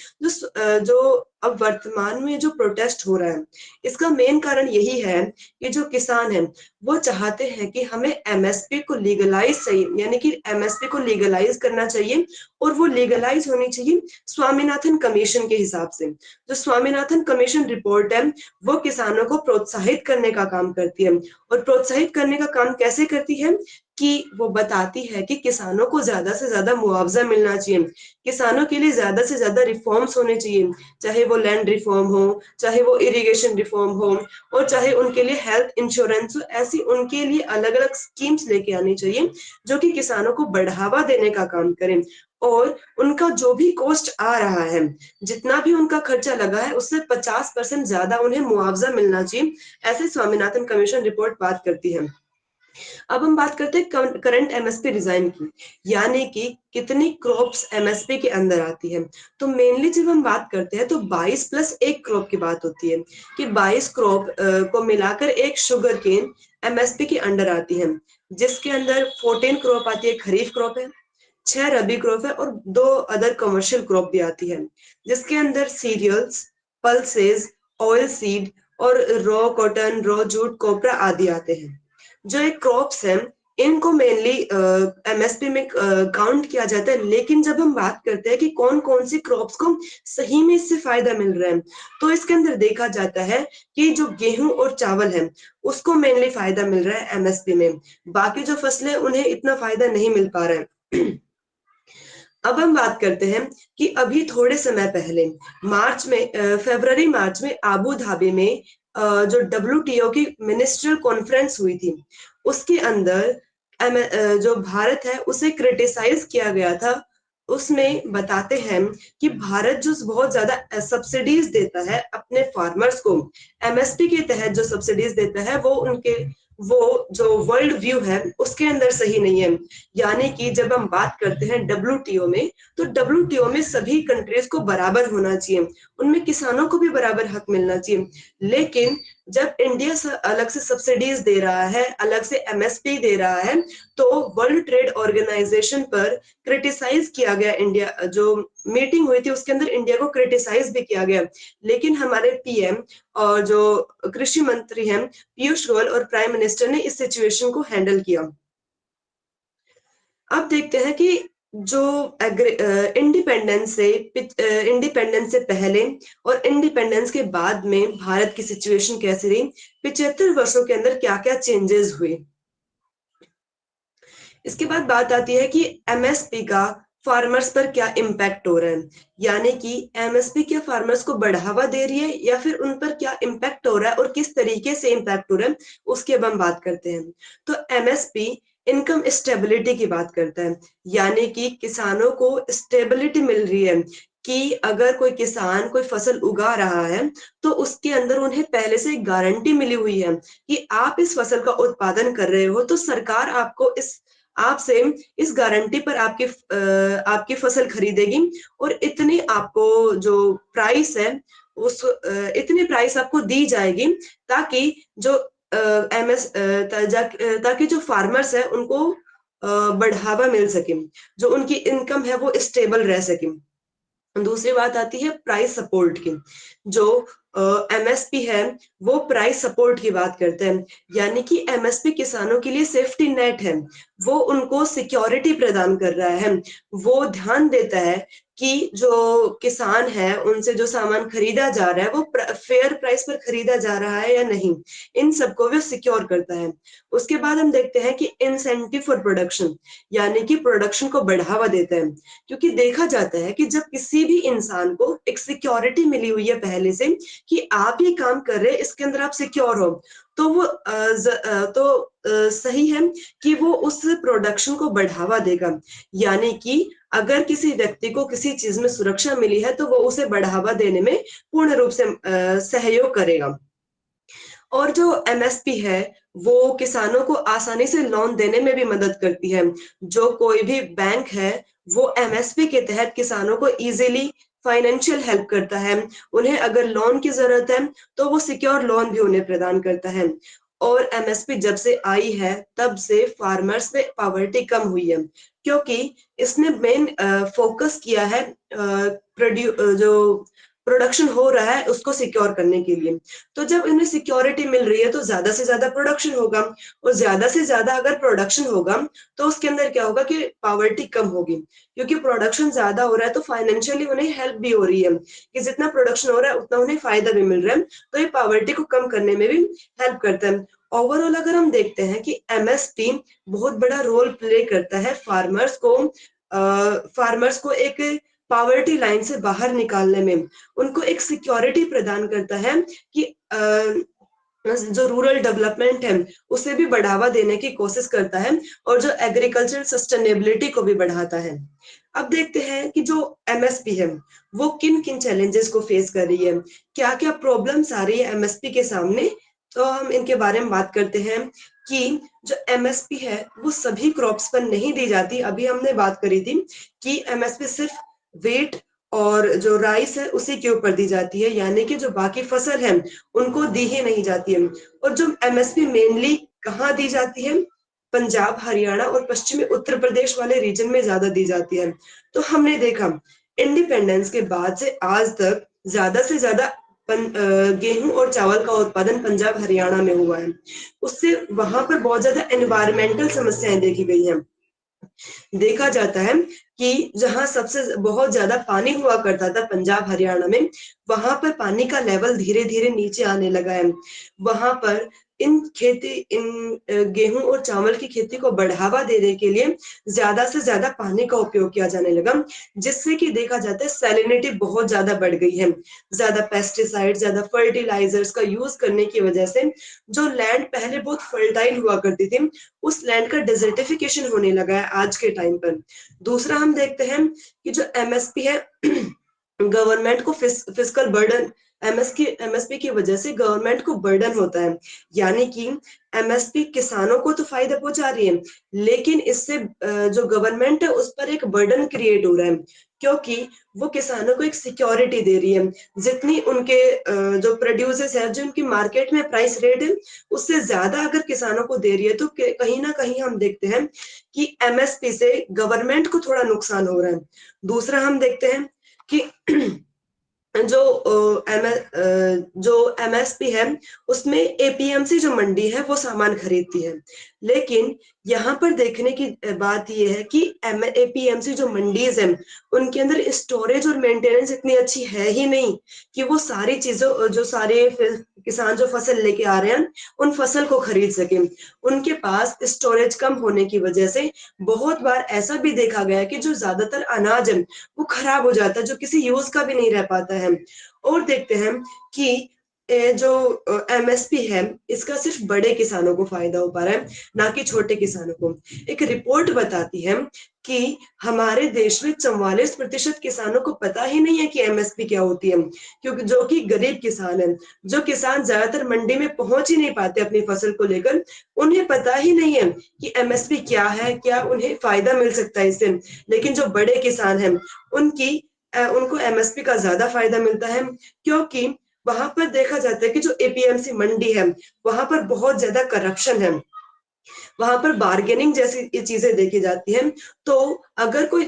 A: जो अब वर्तमान में जो प्रोटेस्ट हो रहा है, इसका मेन कारण यही है कि जो किसान हैं वो चाहते हैं कि हमें एमएसपी को लीगलाइज चाहिए, यानी कि एमएसपी को लीगलाइज करना चाहिए, और वो लीगलाइज होनी चाहिए स्वामीनाथन कमीशन के हिसाब से। जो स्वामीनाथन कमीशन रिपोर्ट है वो किसानों को प्रोत्साहित करने का काम करती है। और प्रोत्साहित करने का काम कैसे करती है कि वो बताती है कि किसानों को ज्यादा से ज्यादा मुआवजा मिलना चाहिए, किसानों के लिए ज्यादा से ज्यादा रिफॉर्म्स होने चाहिए, चाहे वो लैंड रिफॉर्म हो, चाहे वो इरिगेशन रिफॉर्म हो, और चाहे उनके लिए हेल्थ इंश्योरेंस हो। ऐसी उनके लिए अलग अलग स्कीम्स लेके आनी चाहिए जो कि किसानों को बढ़ावा देने का काम करें। और उनका जो भी कॉस्ट आ रहा है, जितना भी उनका खर्चा लगा है, उससे 50% ज्यादा उन्हें मुआवजा मिलना चाहिए, ऐसे स्वामीनाथन कमीशन रिपोर्ट बात करती है। अब हम बात करते हैं करंट एमएसपी डिजाइन की, यानी कि कितनी क्रॉप्स एमएसपी के अंदर आती है। तो मेनली जब हम बात करते हैं तो 22 प्लस एक क्रॉप की बात होती है कि 22 क्रॉप को मिलाकर एक शुगर केन एमएसपी के अंडर आती है, जिसके अंदर 14 क्रॉप आती है, खरीफ क्रॉप है, 6 रबी क्रॉप है, और 2 अदर कमर्शियल क्रॉप भी आती है, जिसके अंदर सीरियल्स, पल्सेस, ऑयल सीड और रॉ कॉटन, रॉ जूट, कोपरा आदि आते हैं। जो एक क्रॉप्स हैं इनको मेनली एमएसपी में काउंट किया जाता है। लेकिन जब हम बात करते हैं कि कौन कौन सी क्रॉप्स को सही में इससे फायदा मिल रहा है, तो इसके अंदर देखा जाता है कि जो गेहूं और चावल है उसको मेनली फायदा मिल रहा है एमएसपी में, बाकी जो फसलें उन्हें इतना फायदा नहीं मिल पा रहा है। अब हम बात करते हैं कि अभी थोड़े समय पहले फरवरी मार्च में आबू धाबी में जो डब्ल्यूटीओ की मिनिस्ट्रियल कॉन्फ्रेंस हुई थी, उसके अंदर जो भारत है उसे क्रिटिसाइज किया गया था। उसमें बताते हैं कि भारत जो बहुत ज्यादा सब्सिडीज देता है अपने फार्मर्स को, एमएसपी के तहत जो सब्सिडीज देता है वो जो वर्ल्ड व्यू है उसके अंदर सही नहीं है। यानी कि जब हम बात करते हैं डब्ल्यूटीओ में, तो डब्ल्यूटीओ में सभी कंट्रीज को बराबर होना चाहिए, उनमें किसानों को भी बराबर हक मिलना चाहिए। लेकिन जब इंडिया अलग से सब्सिडीज दे रहा है, अलग से एमएसपी दे रहा है, तो वर्ल्ड ट्रेड ऑर्गेनाइजेशन पर क्रिटिसाइज किया गया। इंडिया जो मीटिंग हुई थी उसके अंदर इंडिया को क्रिटिसाइज भी किया गया। लेकिन हमारे पीएम और जो कृषि मंत्री हैं पीयूष गोयल और प्राइम मिनिस्टर ने इस सिचुएशन को हैंडल किया। अब देखते हैं कि जो इंडिपेंडेंस से पहले और इंडिपेंडेंस के बाद में भारत की सिचुएशन कैसी रही, 75 वर्षों के अंदर क्या क्या चेंजेस हुए। इसके बाद बात आती है कि एमएसपी का फार्मर्स पर क्या इम्पैक्ट हो रहा है, यानी कि एमएसपी क्या फार्मर्स को बढ़ावा दे रही है या फिर उन पर क्या इम्पैक्ट हो रहा है और किस तरीके से इम्पैक्ट हो रहा है, उसकी अब हम बात करते हैं। तो एमएसपी इनकम स्टेबिलिटी की बात करता है, यानी कि किसानों को स्टेबिलिटी मिल रही है कि अगर कोई किसान कोई फसल उगा रहा है तो उसके अंदर उन्हें पहले से गारंटी मिली हुई है कि आप इस फसल का उत्पादन कर रहे हो तो सरकार आपको इस आपसे इस गारंटी पर आपकी फसल खरीदेगी और इतनी आपको जो प्राइस है उस इतनी प्राइस आपको दी जाएगी ताकि जो एमएस ताकि जो फार्मर्स है उनको बढ़ावा मिल सके, जो उनकी इनकम है वो स्टेबल रह सके। दूसरी बात आती है प्राइस सपोर्ट की। जो एमएसपी है वो प्राइस सपोर्ट की बात करते हैं, यानी कि एमएसपी किसानों के लिए सेफ्टी नेट है, वो उनको सिक्योरिटी प्रदान कर रहा है, वो ध्यान देता है कि जो किसान है उनसे जो सामान खरीदा जा रहा है वो फेयर प्राइस पर खरीदा जा रहा है या नहीं, इन सबको वो सिक्योर करता है। उसके बाद हम देखते हैं कि इंसेंटिव फॉर प्रोडक्शन, यानी कि प्रोडक्शन को बढ़ावा देता है, क्योंकि देखा जाता है कि जब किसी भी इंसान को एक सिक्योरिटी मिली हुई है पहले से कि आप ये काम कर रहे हैं इसके अंदर आप सिक्योर हो, तो वो सही है कि वो उस प्रोडक्शन को बढ़ावा देगा, यानी कि अगर किसी व्यक्ति को किसी चीज में सुरक्षा मिली है तो वो उसे बढ़ावा देने में पूर्ण रूप से सहयोग करेगा। और जो एमएसपी है वो किसानों को आसानी से लोन देने में भी मदद करती है। जो कोई भी बैंक है वो एमएसपी के तहत किसानों को इजीली फाइनेंशियल हेल्प करता है। उन्हें अगर लोन की जरूरत है तो वो सिक्योर लोन भी उन्हें प्रदान करता है। और एमएसपी जब से आई है तब से फार्मर्स में पॉवर्टी कम हुई है, क्योंकि इसने मेन फोकस किया है जो प्रोडक्शन हो रहा है उसको सिक्योर करने के लिए। तो जब इन्हें सिक्योरिटी मिल रही है तो ज्यादा से ज्यादा प्रोडक्शन होगा, और ज्यादा से ज्यादा अगर प्रोडक्शन होगा तो उसके अंदर क्या होगा कि पॉवर्टी कम होगी, क्योंकि प्रोडक्शन ज्यादा हो रहा है तो फाइनेंशियली उन्हें हेल्प भी हो रही है कि जितना प्रोडक्शन हो रहा है उतना उन्हें फायदा भी मिल रहा है, तो ये पॉवर्टी को कम करने में भी हेल्प करता है। ओवरऑल अगर हम देखते हैं कि एमएसपी बहुत बड़ा रोल प्ले करता है फार्मर्स को एक पॉवर्टी लाइन से बाहर निकालने में, उनको एक सिक्योरिटी प्रदान करता है कि जो रूरल डेवलपमेंट है उसे भी बढ़ावा देने की कोशिश करता है और जो एग्रीकल्चर सस्टेनेबिलिटी को भी बढ़ाता है। अब देखते हैं कि जो एमएसपी है वो किन किन चैलेंजेस को फेस कर रही है, क्या क्या प्रॉब्लम्स आ रही है एमएसपी के सामने। तो हम इनके बारे में बात करते हैं कि जो एमएसपी है वो सभी क्रॉप्स पर नहीं दी जाती। अभी हमने बात करी थी कि एमएसपी सिर्फ वेट और जो राइस है उसी के ऊपर दी जाती है, यानी कि जो बाकी फसल है उनको दी ही नहीं जाती है। और जो एमएसपी मेनली कहाँ दी जाती है, पंजाब, हरियाणा और पश्चिमी उत्तर प्रदेश वाले रीजन में ज्यादा दी जाती है। तो हमने देखा इंडिपेंडेंस के बाद से आज तक ज्यादा से ज्यादा गेहूं और चावल का उत्पादन पंजाब हरियाणा में हुआ है। उससे वहां पर बहुत ज्यादा एनवायरमेंटल समस्याएं देखी गई हैं। देखा जाता है कि जहां सबसे बहुत ज्यादा पानी हुआ करता था पंजाब हरियाणा में, वहां पर पानी का लेवल धीरे धीरे नीचे आने लगा है। वहां पर इन गेहूं और चावल की खेती को बढ़ावा देने के लिए ज्यादा से ज्यादा पानी का उपयोग किया जाने लगा, जिससे कि देखा जाता है सैलिनिटी बहुत ज्यादा बढ़ गई है। ज्यादा पेस्टिसाइड, ज्यादा फर्टिलाइजर्स का यूज करने की वजह से जो लैंड पहले बहुत फर्टाइल हुआ करती थी उस लैंड का डिजर्टिफिकेशन होने लगा है आज के टाइम पर। दूसरा हम देखते हैं कि जो एमएसपी है गवर्नमेंट को फिजिकल बर्डन, एमएसपी की वजह से गवर्नमेंट को बर्डन होता है, यानी कि एमएसपी किसानों को तो फायदा पहुंचा रही है लेकिन इससे जो गवर्नमेंट है उस पर एक बर्डन क्रिएट हो रहा है, क्योंकि वो किसानों को एक सिक्योरिटी दे रही है। जितनी उनके जो प्रोड्यूसर्स है, जो उनकी मार्केट में प्राइस रेट है उससे ज्यादा अगर किसानों को दे रही है तो कहीं ना कहीं हम देखते हैं कि एमएसपी से गवर्नमेंट को थोड़ा नुकसान हो रहा है। दूसरा हम देखते हैं कि जो एमएसपी है उसमें एपीएमसी जो मंडी है वो सामान खरीदती है। लेकिन यहाँ पर देखने की बात ये है कि एपीएमसी जो मंडीज हैं उनके अंदर स्टोरेज और मेंटेनेंस इतनी अच्छी है ही नहीं कि वो सारी चीजों जो सारे किसान जो फसल लेके आ रहे हैं उन फसल को खरीद सके। उनके पास स्टोरेज कम होने की वजह से बहुत बार ऐसा भी देखा गया है कि जो ज्यादातर अनाज है वो खराब हो जाता है, जो किसी यूज का भी नहीं रह पाता है। और देखते हैं कि जो एमएसपी है इसका सिर्फ बड़े किसानों को फायदा हो पा रहा है, ना कि छोटे किसानों को। एक रिपोर्ट बताती है कि हमारे देश में 44% किसानों को पता ही नहीं है कि एमएसपी क्या होती है, क्योंकि जो कि गरीब किसान है, जो किसान ज्यादातर मंडी में पहुंच ही नहीं पाते अपनी फसल को लेकर, उन्हें पता ही नहीं है कि एमएसपी क्या है, क्या उन्हें फायदा मिल सकता है इससे। लेकिन जो बड़े किसान हैं उनको एमएसपी का ज्यादा फायदा मिलता है, क्योंकि वहां पर देखा जाता है कि जो एपीएमसी मंडी है वहां पर बहुत ज्यादा करप्शन है, वहां पर बार्गेनिंग जैसी ये चीजें देखी जाती हैं। तो अगर कोई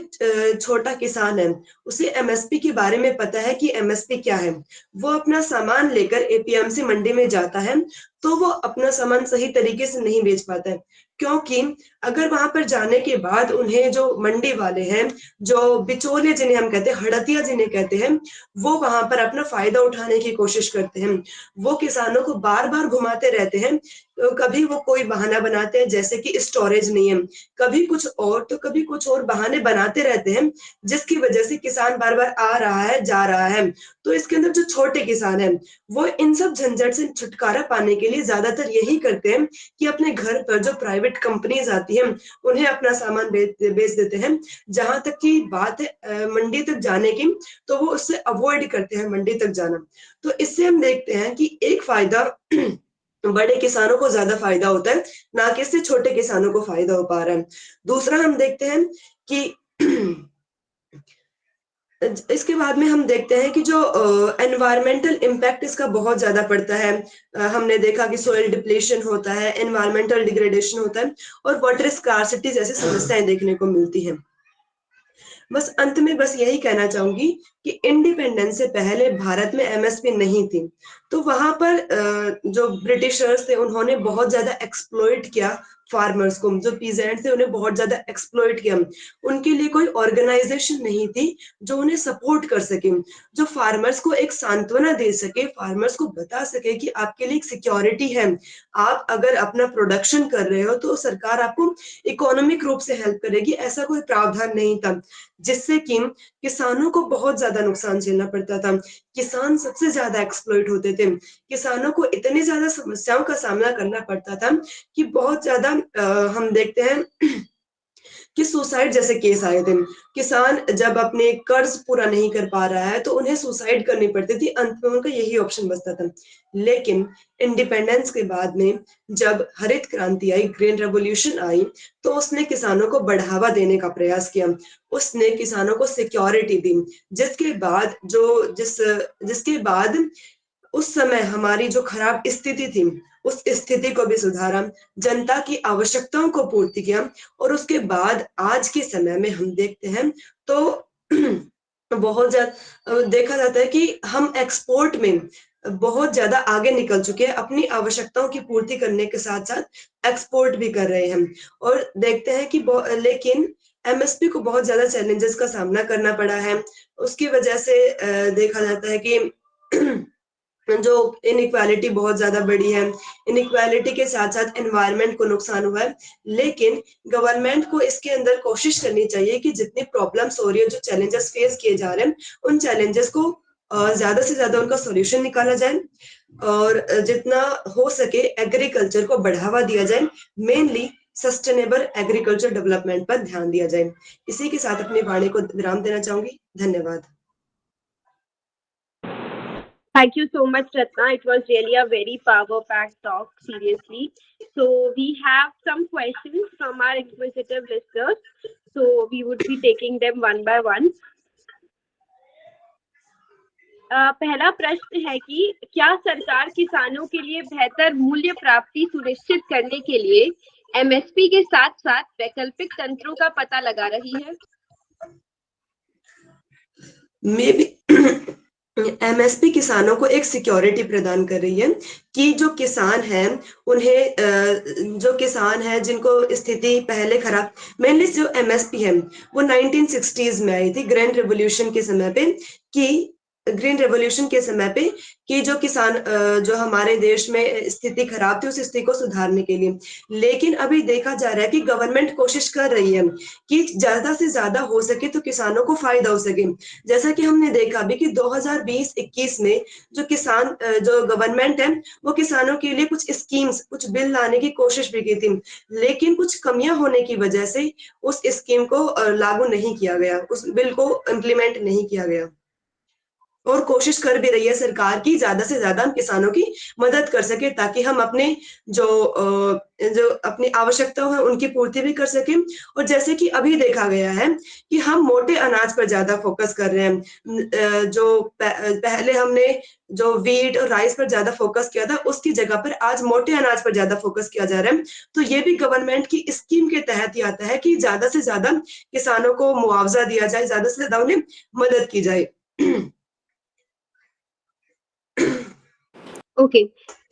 A: छोटा किसान है, उसे एमएसपी के बारे में पता है कि एमएसपी क्या है, वो अपना सामान लेकर एपीएमसी मंडी में जाता है तो वो अपना सामान सही तरीके से नहीं बेच पाता है, क्योंकि अगर वहां पर जाने के बाद उन्हें जो मंडी वाले हैं, जो बिचौलिए जिन्हें हम कहते हैं, हड़तिया जिन्हें कहते हैं, वो वहां पर अपना फायदा उठाने की कोशिश करते हैं। वो किसानों को बार बार घुमाते रहते हैं, तो कभी वो कोई बहाना बनाते हैं जैसे कि स्टोरेज नहीं है, कभी कुछ और तो कभी कुछ और बहाने बनाते रहते हैं, जिसकी वजह से किसान बार बार आ रहा है जा रहा है। तो इसके अंदर जो छोटे किसान हैं वो इन सब झंझट से छुटकारा पाने के लिए ज्यादातर यही करते हैं कि अपने घर पर जो प्राइवेट कंपनीज आती हैं उन्हें अपना सामान बेच देते हैं। जहां तक की बात है मंडी तक जाने की, तो वो उससे अवॉइड करते हैं मंडी तक जाना। तो इससे हम देखते हैं कि एक फायदा बड़े किसानों को ज्यादा फायदा होता है, ना कि इससे छोटे किसानों को फायदा हो पा रहा है। दूसरा हम देखते हैं कि इसके बाद में हम देखते हैं कि जो एनवायरमेंटल इम्पैक्ट इसका बहुत ज्यादा पड़ता है। हमने देखा कि सोइल डिप्लेशन होता है, एनवायरमेंटल डिग्रेडेशन होता है और वाटर स्कार्सिटी जैसी समस्याएं देखने को मिलती हैं। बस अंत में बस यही कहना चाहूंगी कि इंडिपेंडेंस से पहले भारत में एमएसपी नहीं थी, तो वहां पर जो ब्रिटिशर्स थे उन्होंने बहुत ज्यादा एक्सप्लॉइट किया फार्मर्स को, जो पीजेंट थे उन्हें बहुत ज्यादा एक्सप्लॉइट किया। उनके लिए कोई ऑर्गेनाइजेशन नहीं थी जो उन्हें सपोर्ट कर सके, जो फार्मर्स को एक सांत्वना दे सके, फार्मर्स को बता सके कि आपके लिए एक सिक्योरिटी है, आप अगर अपना प्रोडक्शन कर रहे हो तो सरकार आपको इकोनॉमिक रूप से हेल्प करेगी, ऐसा कोई प्रावधान नहीं था। जिससे कि किसानों को बहुत ज्यादा नुकसान झेलना पड़ता था, किसान सबसे ज्यादा एक्सप्लॉइट होते थे, किसानों को इतनी ज्यादा समस्याओं का सामना करना पड़ता था कि बहुत ज्यादा हम देखते हैं कि सुसाइड जैसे केस आए थे। किसान जब अपने कर्ज पूरा नहीं कर पा रहा है तो उन्हें सुसाइड करनी पड़ती थी, अंत में उनका यही ऑप्शन बचता था। लेकिन इंडिपेंडेंस के बाद में जब हरित क्रांति आई, ग्रीन रेवोल्यूशन आई, तो उसने किसानों को बढ़ावा देने का प्रयास किया, उसने किसानों को सिक्योरिटी दी, जिसके बाद जिसके बाद उस समय हमारी जो खराब स्थिति थी उस स्थिति को भी सुधारा, जनता की आवश्यकताओं को पूर्ति किया। और उसके बाद आज के समय में हम देखते हैं तो बहुत ज्यादा देखा जाता है कि हम एक्सपोर्ट में बहुत ज्यादा आगे निकल चुके हैं, अपनी आवश्यकताओं की पूर्ति करने के साथ साथ एक्सपोर्ट भी कर रहे हैं। और देखते हैं कि लेकिन एमएसपी को बहुत ज्यादा चैलेंजेस का सामना करना पड़ा है। उसकी वजह से देखा जाता है कि जो इनइक्वालिटी बहुत ज्यादा बढ़ी है, इनइक्वालिटी के साथ साथ एनवायरनमेंट को नुकसान हुआ है। लेकिन गवर्नमेंट को इसके अंदर कोशिश करनी चाहिए कि जितनी प्रॉब्लम्स हो रही है, जो चैलेंजेस फेस किए जा रहे हैं, उन चैलेंजेस को ज्यादा से ज्यादा उनका सॉल्यूशन निकाला जाए और जितना हो सके एग्रीकल्चर को बढ़ावा दिया जाए, मेनली सस्टेनेबल एग्रीकल्चर डेवलपमेंट पर ध्यान दिया जाए। इसी के साथ अपनी वाणी को विराम देना चाहूंगी। धन्यवाद।
B: Thank you so much, Ratna. It was really a very power-packed talk, seriously. So we have some questions from our inquisitive listeners. So we would be taking them one by one. पहला प्रश्न है कि क्या सरकार किसानों के लिए बेहतर मूल्य प्राप्ति सुनिश्चित करने के लिए एमएसपी के साथ साथ वैकल्पिक तंत्रों का पता लगा रही है?
A: Maybe एमएसपी किसानों को एक सिक्योरिटी प्रदान कर रही है कि जो किसान हैं उन्हें जो किसान है जिनको स्थिति पहले खराब, मेनली जो एमएसपी है वो 1960s में आई थी ग्रीन रेवोल्यूशन के समय पे, कि ग्रीन रेवोल्यूशन के समय पे कि जो किसान जो हमारे देश में स्थिति खराब थी उस स्थिति को सुधारने के लिए। लेकिन अभी देखा जा रहा है कि गवर्नमेंट कोशिश कर रही है कि ज्यादा से ज्यादा हो सके तो किसानों को फायदा हो सके। जैसा कि हमने देखा भी कि 2020-21 में जो किसान जो गवर्नमेंट है वो किसानों के लिए कुछ स्कीम्स, कुछ बिल लाने की कोशिश भी की थी, लेकिन कुछ कमियां होने की वजह से उस स्कीम को लागू नहीं किया गया, उस बिल को इम्प्लीमेंट नहीं किया गया। और कोशिश कर भी रही है सरकार की ज्यादा से ज्यादा हम किसानों की मदद कर सके ताकि हम अपने जो अपनी आवश्यकता है उनकी पूर्ति भी कर सके। और जैसे कि अभी देखा गया है कि हम मोटे अनाज पर ज्यादा फोकस कर रहे हैं, जो पहले हमने जो वीट और राइस पर ज्यादा फोकस किया था उसकी जगह पर आज मोटे अनाज पर ज्यादा फोकस किया जा रहा है। तो ये भी गवर्नमेंट की स्कीम के तहत ही आता है कि ज्यादा से ज्यादा किसानों को मुआवजा दिया जाए, ज्यादा से ज्यादा उन्हें मदद की जाए।
B: Okay,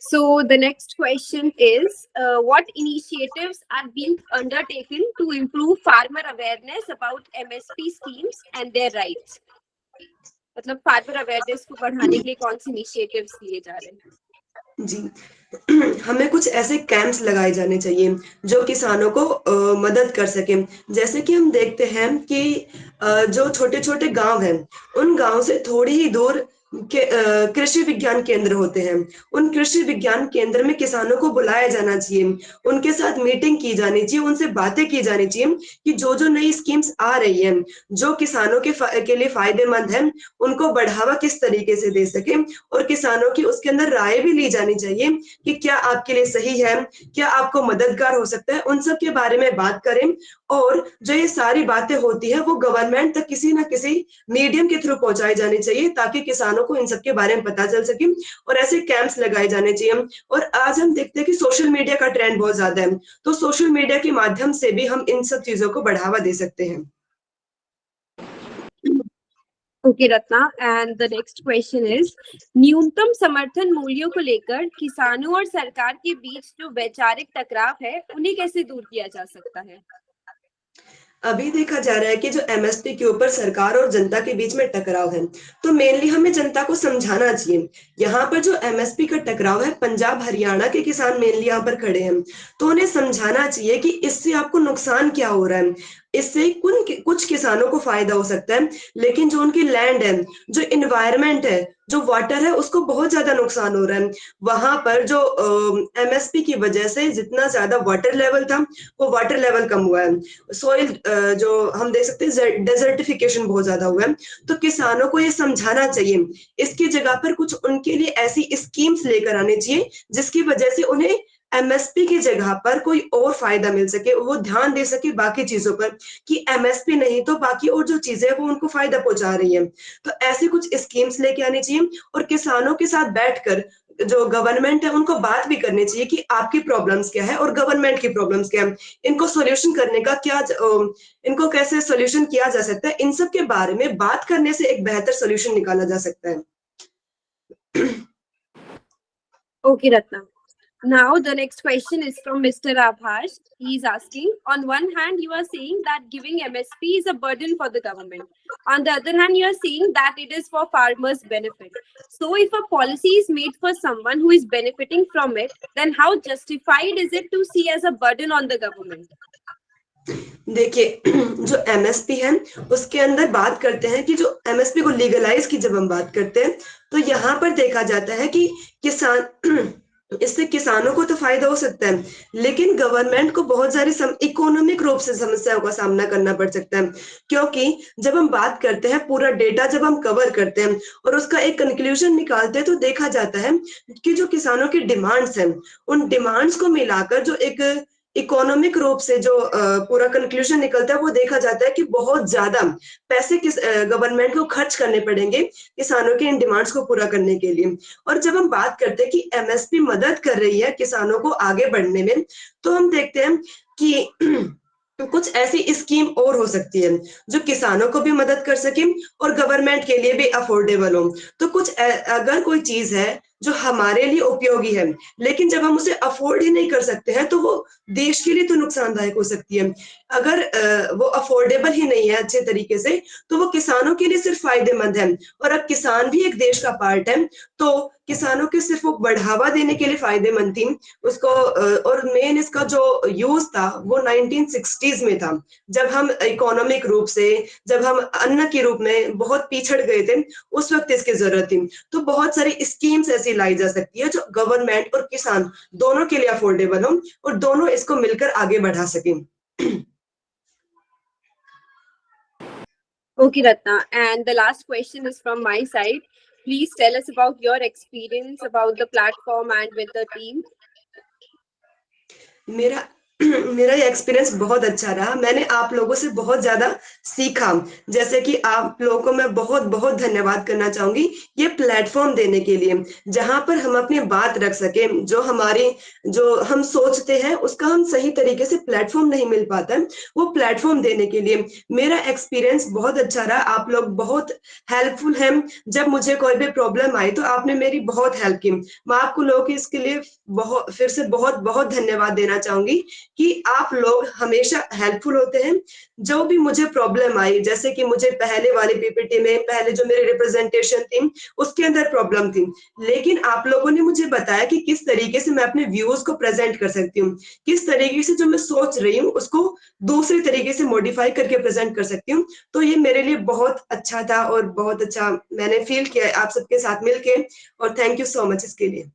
B: so the next question is what initiatives are being undertaken to improve farmer awareness about MSP schemes and their rights? मतलब फार्मर अवेयरनेस को बढ़ाने के लिए कौन से इनिशिएटिव्स लिए जा रहे हैं?
A: जी, हमें कुछ ऐसे कैंप्स लगाए जाने चाहिए जो किसानों को मदद कर सके। जैसे कि हम देखते हैं कि जो छोटे-छोटे गांव हैं, उन गांव से थोड़ी ही दूर के कृषि विज्ञान केंद्र होते हैं। उन कृषि विज्ञान केंद्र में किसानों को बुलाया जाना चाहिए, उनके साथ मीटिंग की जानी चाहिए, उनसे बातें की जानी चाहिए कि जो-जो नई स्कीम्स आ रही हैं, जो किसानों के लिए फ़ायदेमंद हैं, उनको बढ़ावा किस तरीके से दे सकें और किसानों की उसके अंदर राय भी ली जानी चाहिए कि क्या आपके लिए सही है, क्या आपको मददगार हो सकता है, उन सब के बारे में बात करें। और जो ये सारी बातें होती हैं वो गवर्नमेंट तक किसी न किसी मीडियम के थ्रू पहुँचाई जानी चाहिए ताकि किसानों को इन सब के बारे में पता चल सके और ऐसे कैंप्स लगाए जाने चाहिए। और आज हम देखते हैं कि सोशल मीडिया का ट्रेंड बहुत ज़्यादा है, तो सोशल मीडिया के माध्यम से भी हम इन सब चीज़ों को बढ़ावा दे सकते हैं।
B: Okay Ratna, and the next question is न्यूनतम समर्थन मूल्यों को लेकर किसानों और सरकार के बीच जो वैचारिक टकराव है उन्हें कैसे दूर किया जा सकता है?
A: अभी देखा जा रहा है कि जो एमएसपी के ऊपर सरकार और जनता के बीच में टकराव है, तो मेनली हमें जनता को समझाना चाहिए। यहाँ पर जो एमएसपी का टकराव है, पंजाब हरियाणा के किसान मेनली यहाँ पर खड़े हैं, तो उन्हें समझाना चाहिए कि इससे आपको नुकसान क्या हो रहा है। इससे कुछ किसानों को फायदा हो सकता है, लेकिन जो उनकी लैंड है, जो इन्वायरमेंट है, जो वाटर है, उसको बहुत ज्यादा नुकसान हो रहा है। वहां पर जो एमएसपी की वजह से जितना ज्यादा वाटर लेवल था, वो वाटर लेवल कम हुआ है। सॉइल जो हम देख सकते हैं डेजर्टिफिकेशन बहुत ज्यादा हुआ है। तो किसानों को ये समझाना चाहिए, इसकी जगह पर कुछ उनके लिए ऐसी स्कीम्स लेकर आनी चाहिए जिसकी वजह से उन्हें एमएसपी की जगह पर कोई और फायदा मिल सके, वो ध्यान दे सके बाकी चीजों पर कि एमएसपी नहीं तो बाकी और जो चीजें हैं वो उनको फायदा पहुंचा रही है। तो ऐसी कुछ स्कीम्स लेके आनी चाहिए और किसानों के साथ बैठकर जो गवर्नमेंट है उनको बात भी करनी चाहिए कि आपकी प्रॉब्लम्स क्या है और गवर्नमेंट की प्रॉब्लम्स क्या है, इनको सॉल्यूशन करने का इनको कैसे सॉल्यूशन किया जा सकता है, इन सब के बारे में बात करने से एक बेहतर सॉल्यूशन निकाला जा सकता है।
B: Okay, Ratna. Now the next question is from Mr. Abhash. He is asking, on one hand, you are saying that giving MSP is a burden for the government. On the other hand, you are saying that it is for farmers' benefit. So if a policy is made for someone who is benefiting from it, then how justified is it to see as a burden on the government?
A: देखिए, जो MSP है उसके अंदर बात करते हैं कि जो एमएसपी को लीगलाइज की जब हम बात करते हैं तो यहाँ पर देखा जाता है कि किसान इससे किसानों को तो फायदा हो सकता है, लेकिन गवर्नमेंट को बहुत सारी इकोनॉमिक रूप से समस्याओं का सामना करना पड़ सकता है। क्योंकि जब हम बात करते हैं, पूरा डेटा जब हम कवर करते हैं और उसका एक कंक्लूजन निकालते हैं, तो देखा जाता है कि जो किसानों की डिमांड्स हैं, उन डिमांड्स को मिलाकर जो एक इकोनॉमिक रूप से जो पूरा कंक्लूजन निकलता है, वो देखा जाता है कि बहुत ज्यादा पैसे गवर्नमेंट को खर्च करने पड़ेंगे किसानों के इन डिमांड्स को पूरा करने के लिए। और जब हम बात करते हैं कि एमएसपी मदद कर रही है किसानों को आगे बढ़ने में, तो हम देखते हैं कि कुछ ऐसी स्कीम और हो सकती है जो किसानों को भी मदद कर सके और गवर्नमेंट के लिए भी अफोर्डेबल हो। तो कुछ अगर कोई चीज है जो हमारे लिए उपयोगी है, लेकिन जब हम उसे अफोर्ड ही नहीं कर सकते हैं, तो वो देश के लिए तो नुकसानदायक हो सकती है। अगर वो अफोर्डेबल ही नहीं है अच्छे तरीके से, तो वो किसानों के लिए सिर्फ फायदेमंद है। और अब किसान भी एक देश का पार्ट है, तो किसानों के सिर्फ वो बढ़ावा देने के लिए फायदेमंद थी उसको। और मेन इसका जो यूज था वो 1960s में था, जब हम इकोनॉमिक रूप से, जब हम अन्न के रूप में बहुत पिछड़ गए थे, उस वक्त इसकी जरूरत थी। तो बहुत सारी स्कीम्स ऐसी लाई जा सकती है जो गवर्नमेंट और किसान दोनों के लिए अफोर्डेबल हो और दोनों इसको मिलकर आगे बढ़ा सकें।
B: Okay, Ratna. And the last question is from my side. Please tell us about your experience about the platform and with the team.
A: मेरा मेरा ये एक्सपीरियंस बहुत अच्छा रहा। मैंने आप लोगों से बहुत ज्यादा सीखा। जैसे कि आप लोगों को मैं बहुत बहुत धन्यवाद करना चाहूंगी ये प्लेटफॉर्म देने के लिए, जहां पर हम अपनी बात रख सके। जो हम सोचते हैं उसका हम सही तरीके से प्लेटफॉर्म नहीं मिल पाता है, वो प्लेटफॉर्म देने के लिए मेरा एक्सपीरियंस बहुत अच्छा रहा। आप लोग बहुत हेल्पफुल हैं। जब मुझे कोई भी प्रॉब्लम आई तो आपने मेरी बहुत हेल्प की। मैं आपको लोगों की इसके लिए फिर से बहुत बहुत धन्यवाद देना चाहूंगी कि आप लोग हमेशा हेल्पफुल होते हैं। जो भी मुझे प्रॉब्लम आई, जैसे कि मुझे पहले वाली पीपीटी में पहले जो मेरी रिप्रेजेंटेशन थी उसके अंदर प्रॉब्लम थी, लेकिन आप लोगों ने मुझे बताया कि किस तरीके से मैं अपने व्यूज को प्रेजेंट कर सकती हूँ, किस तरीके से जो मैं सोच रही हूँ उसको दूसरे तरीके से मॉडिफाई करके प्रेजेंट कर सकती हूँ। तो ये मेरे लिए बहुत अच्छा था और बहुत अच्छा मैंने फील किया आप सबके साथ मिलके। और थैंक यू सो मच इसके लिए।